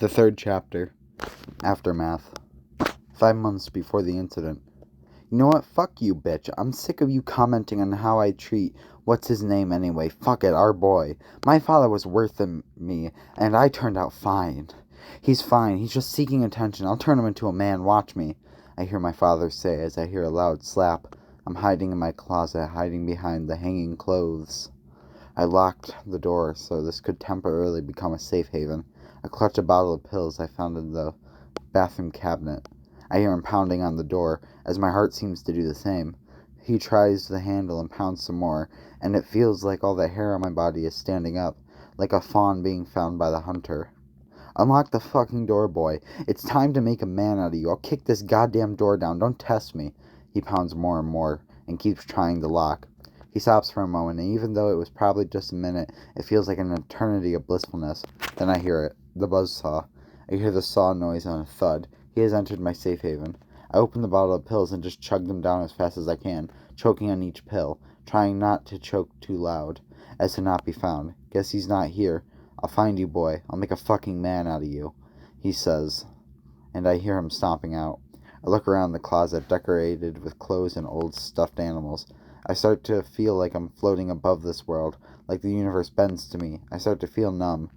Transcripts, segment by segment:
The third chapter. Aftermath. 5 months before the incident. You know what? Fuck you, bitch. I'm sick of you commenting on how I treat what's his name anyway. Fuck it, our boy. My father was worse than me, and I turned out fine. He's fine. He's just seeking attention. I'll turn him into a man. Watch me. I hear my father say as I hear a loud slap. I'm hiding in my closet, hiding behind the hanging clothes. I locked the door so this could temporarily become a safe haven. I clutch a bottle of pills I found in the bathroom cabinet. I hear him pounding on the door, as my heart seems to do the same. He tries the handle and pounds some more, and it feels like all the hair on my body is standing up, like a fawn being found by the hunter. Unlock the fucking door, boy. It's time to make a man out of you. I'll kick this goddamn door down. Don't test me. He pounds more and more, and keeps trying the lock. He stops for a moment, and even though it was probably just a minute, it feels like an eternity of blissfulness. Then I hear it. The buzzsaw. I hear the saw noise and a thud. He has entered my safe haven. I open the bottle of pills and just chug them down as fast as I can, choking on each pill, trying not to choke too loud, as to not be found. Guess he's not here. I'll find you, boy. I'll make a fucking man out of you, he says, and I hear him stomping out. I look around the closet, decorated with clothes and old stuffed animals. I start to feel like I'm floating above this world, like the universe bends to me. I start to feel numb,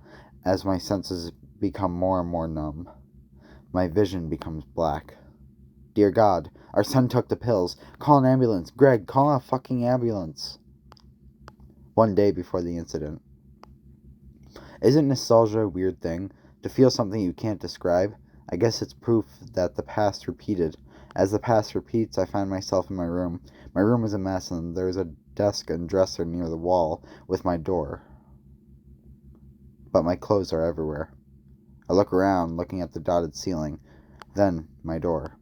as my senses become more and more numb. My vision becomes black. Dear God, our son took the pills. Call an ambulance. Greg, call a fucking ambulance. One day before the incident. Isn't nostalgia a weird thing? To feel something you can't describe? I guess it's proof that the past repeated. As the past repeats, I find myself in my room. My room is a mess, and there's a desk and dresser near the wall with my door. But my clothes are everywhere. I look around, looking at the dotted ceiling. Then, my door.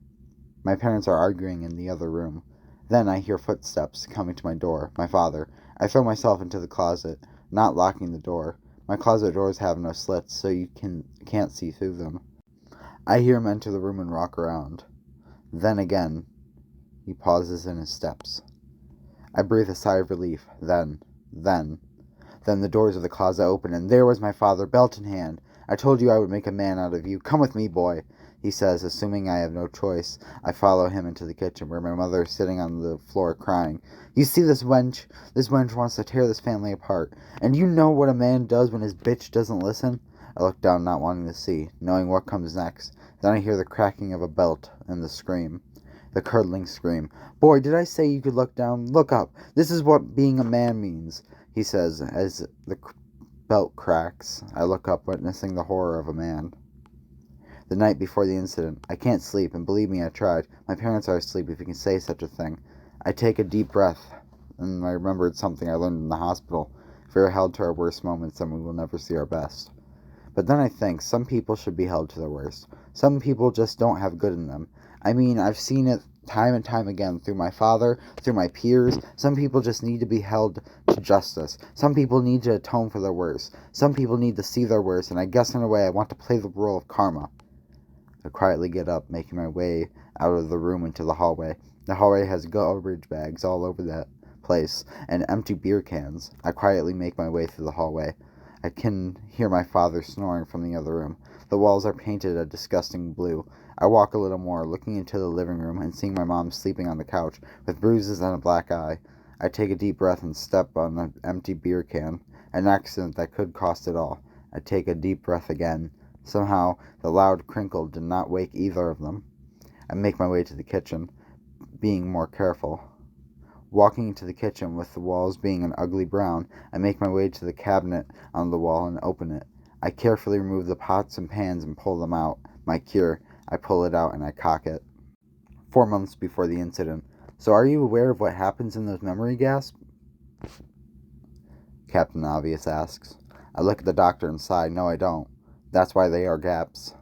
My parents are arguing in the other room. Then I hear footsteps coming to my door. My father. I throw myself into the closet, not locking the door. My closet doors have no slits, so you can't see through them. I hear him enter the room and walk around. Then again, he pauses in his steps. I breathe a sigh of relief. Then the doors of the closet open, and there was my father, belt in hand. I told you I would make a man out of you. Come with me, boy, he says, assuming I have no choice. I follow him into the kitchen, where my mother is sitting on the floor crying. You see this wench? This wench wants to tear this family apart. And you know what a man does when his bitch doesn't listen? I look down, not wanting to see, knowing what comes next. Then I hear the cracking of a belt and the scream. The curdling scream. Boy, did I say you could look down? Look up. This is what being a man means, he says, as the belt cracks. I look up, witnessing the horror of a man. The night before the incident, I can't sleep, and believe me, I tried. My parents are asleep, if you can say such a thing. I take a deep breath, and I remembered something I learned in the hospital. If we are held to our worst moments, then we will never see our best. But then I think some people should be held to their worst. Some people just don't have good in them. I mean, I've seen it time and time again through my father, through my peers. Some people just need to be held to justice. Some people need to atone for their worst. Some people need to see their worst, and I guess in a way I want to play the role of karma. I quietly get up, making my way out of the room into the hallway. The hallway has garbage bags all over that place, and empty beer cans. I quietly make my way through the hallway. I can hear my father snoring from the other room. The walls are painted a disgusting blue. I walk a little more, looking into the living room and seeing my mom sleeping on the couch, with bruises and a black eye. I take a deep breath and step on an empty beer can, an accident that could cost it all. I take a deep breath again. Somehow, the loud crinkle did not wake either of them. I make my way to the kitchen, being more careful. Walking into the kitchen, with the walls being an ugly brown, I make my way to the cabinet on the wall and open it. I carefully remove the pots and pans and pull them out. My cure. I pull it out and I cock it. 4 months before the incident. So are you aware of what happens in those memory gasps? Captain Obvious asks. I look at the doctor and sigh. No, I don't. That's why they are gaps,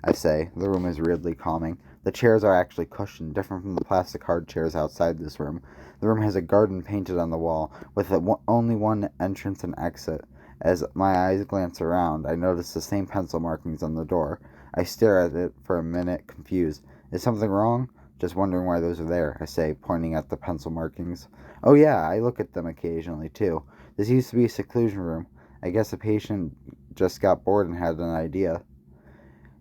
I say. The room is weirdly calming. The chairs are actually cushioned, different from the plastic hard chairs outside this room. The room has a garden painted on the wall, with only one entrance and exit. As my eyes glance around, I notice the same pencil markings on the door. I stare at it for a minute, confused. Is something wrong? Just wondering why those are there, I say, pointing at the pencil markings. Oh yeah, I look at them occasionally, too. This used to be a seclusion room. I guess a patient just got bored and had an idea.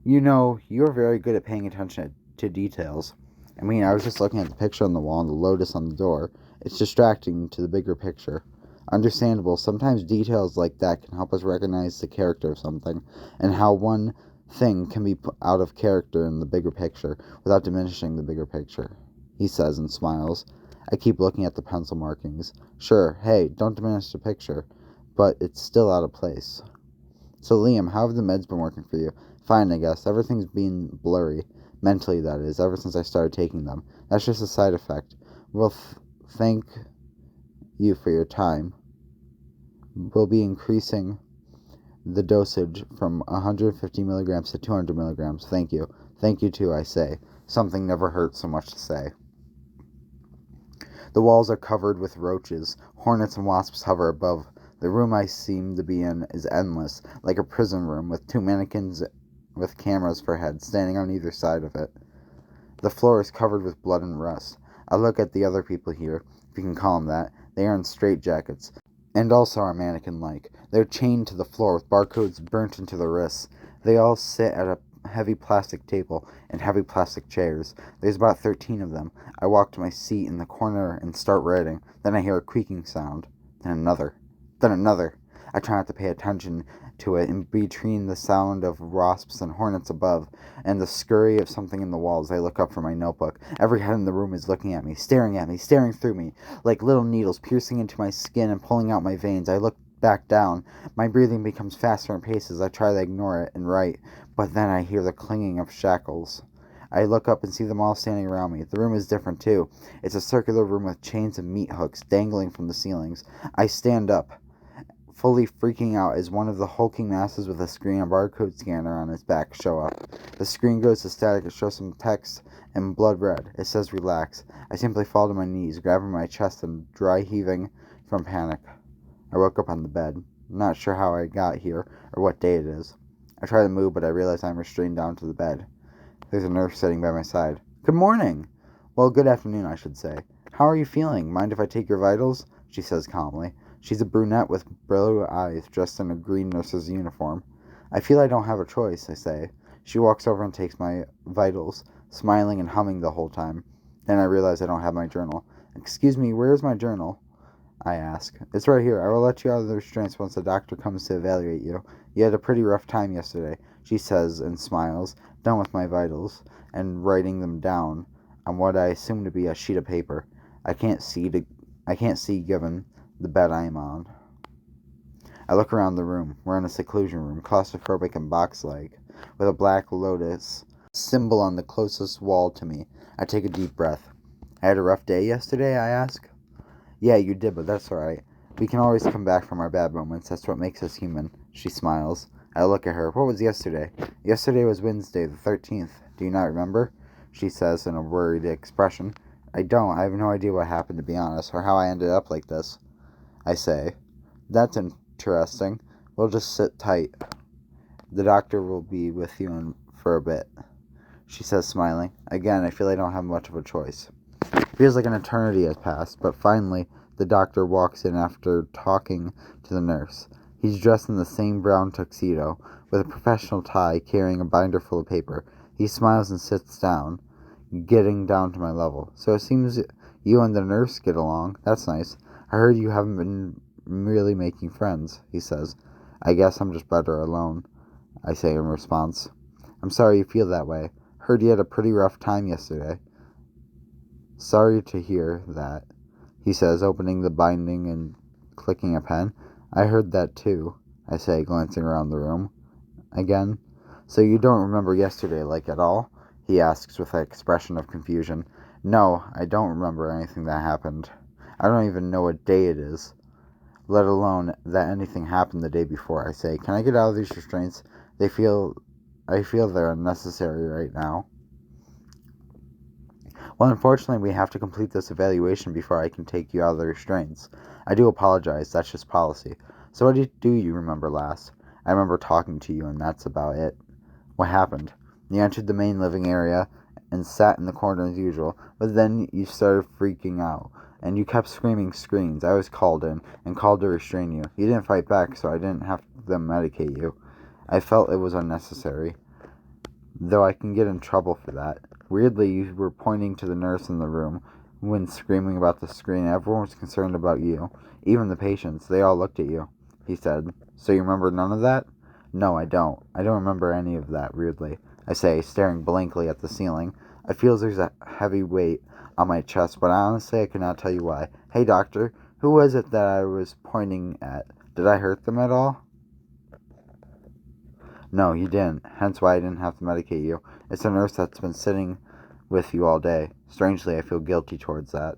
You know, you're very good at paying attention to details. I mean, I was just looking at the picture on the wall and the lotus on the door. It's distracting to the bigger picture. Understandable, sometimes details like that can help us recognize the character of something, and how one thing can be put out of character in the bigger picture without diminishing the bigger picture, he says and smiles. I keep looking at the pencil markings. Sure, hey, don't diminish the picture, but it's still out of place. So, Liam, how have the meds been working for you? Fine, I guess. Everything's been blurry. Mentally, that is, ever since I started taking them. That's just a side effect. Well, thank you for your time. We'll be increasing the dosage from 150 milligrams to 200 milligrams. Thank you. Thank you, too, I say. Something never hurts so much to say. The walls are covered with roaches. Hornets and wasps hover above. The room I seem to be in is endless, like a prison room, with two mannequins with cameras for heads standing on either side of it. The floor is covered with blood and rust. I look at the other people here, if you can call them that. They are in straitjackets, and also are mannequin-like. They're chained to the floor with barcodes burnt into their wrists. They all sit at a heavy plastic table and heavy plastic chairs. There's about 13 of them. I walk to my seat in the corner and start writing. Then I hear a creaking sound. Then another. Then another. I try not to pay attention to it, in between the sound of wasps and hornets above and the scurry of something in the walls. I look up from my notebook. Every head in the room is looking at me, staring through me, like little needles piercing into my skin and pulling out my veins. I look back down. My breathing becomes faster in paces. I try to ignore it and write, but then I hear the clinging of shackles. I look up and see them all standing around me. The room is different, too. It's a circular room with chains of meat hooks dangling from the ceilings. I stand up, fully freaking out as one of the hulking masses with a screen and barcode scanner on its back show up. The screen goes to static. It shows some text in blood red. It says relax. I simply fall to my knees, grabbing my chest and dry heaving from panic. I woke up on the bed, not sure how I got here or what day it is. I try to move, but I realize I'm restrained down to the bed. There's a nurse sitting by my side. Good morning! Well, good afternoon, I should say. How are you feeling? Mind if I take your vitals? She says calmly. She's a brunette with blue eyes, dressed in a green nurse's uniform. I feel I don't have a choice, I say. She walks over and takes my vitals, smiling and humming the whole time. Then I realize I don't have my journal. Excuse me, where's my journal? I ask. It's right here. I will let you out of the restraints once the doctor comes to evaluate you. You had a pretty rough time yesterday, she says and smiles, done with my vitals, and writing them down on what I assume to be a sheet of paper. I can't see given the bed I am on. I look around the room. We're in a seclusion room, claustrophobic and box-like, with a black lotus symbol on the closest wall to me. I take a deep breath. I had a rough day yesterday, I ask. Yeah, you did, but that's alright. We can always come back from our bad moments. That's what makes us human. She smiles. I look at her. What was yesterday? Yesterday was Wednesday, the 13th. Do you not remember? She says in a worried expression. I don't. I have no idea what happened, to be honest, or how I ended up like this. I say. That's interesting. We'll just sit tight. The doctor will be with you for a bit, she says, smiling. Again, I feel I don't have much of a choice. It feels like an eternity has passed, but finally the doctor walks in after talking to the nurse. He's dressed in the same brown tuxedo, with a professional tie, carrying a binder full of paper. He smiles and sits down, getting down to my level. So it seems you and the nurse get along. That's nice. I heard you haven't been really making friends, he says. I guess I'm just better alone, I say in response. I'm sorry you feel that way. Heard you had a pretty rough time yesterday. Sorry to hear that, he says, opening the binding and clicking a pen. I heard that too, I say, glancing around the room. Again. So you don't remember yesterday, like, at all? He asks with an expression of confusion. No, I don't remember anything that happened. I don't even know what day it is, let alone that anything happened the day before. I say, can I get out of these restraints? I feel they're unnecessary right now. Well, unfortunately, we have to complete this evaluation before I can take you out of the restraints. I do apologize, that's just policy. So what do you remember last? I remember talking to you, and that's about it. What happened? You entered the main living area and sat in the corner as usual, but then you started freaking out, and you kept screaming screams. I was called in and called to restrain you. You didn't fight back, so I didn't have them medicate you. I felt it was unnecessary. though I can get in trouble for that. Weirdly, you were pointing to the nurse in the room when screaming about the screen. Everyone was concerned about you. Even the patients. They all looked at you," he said. "So you remember none of that?" "No, I don't. I don't remember any of that," weirdly, I say, staring blankly at the ceiling. I feel there's a heavy weight on my chest, but honestly I cannot tell you why. "Hey, doctor, who was it that I was pointing at? Did I hurt them at all?" "No, you didn't. Hence why I didn't have to medicate you. It's a nurse that's been sitting with you all day. Strangely, I feel guilty towards that."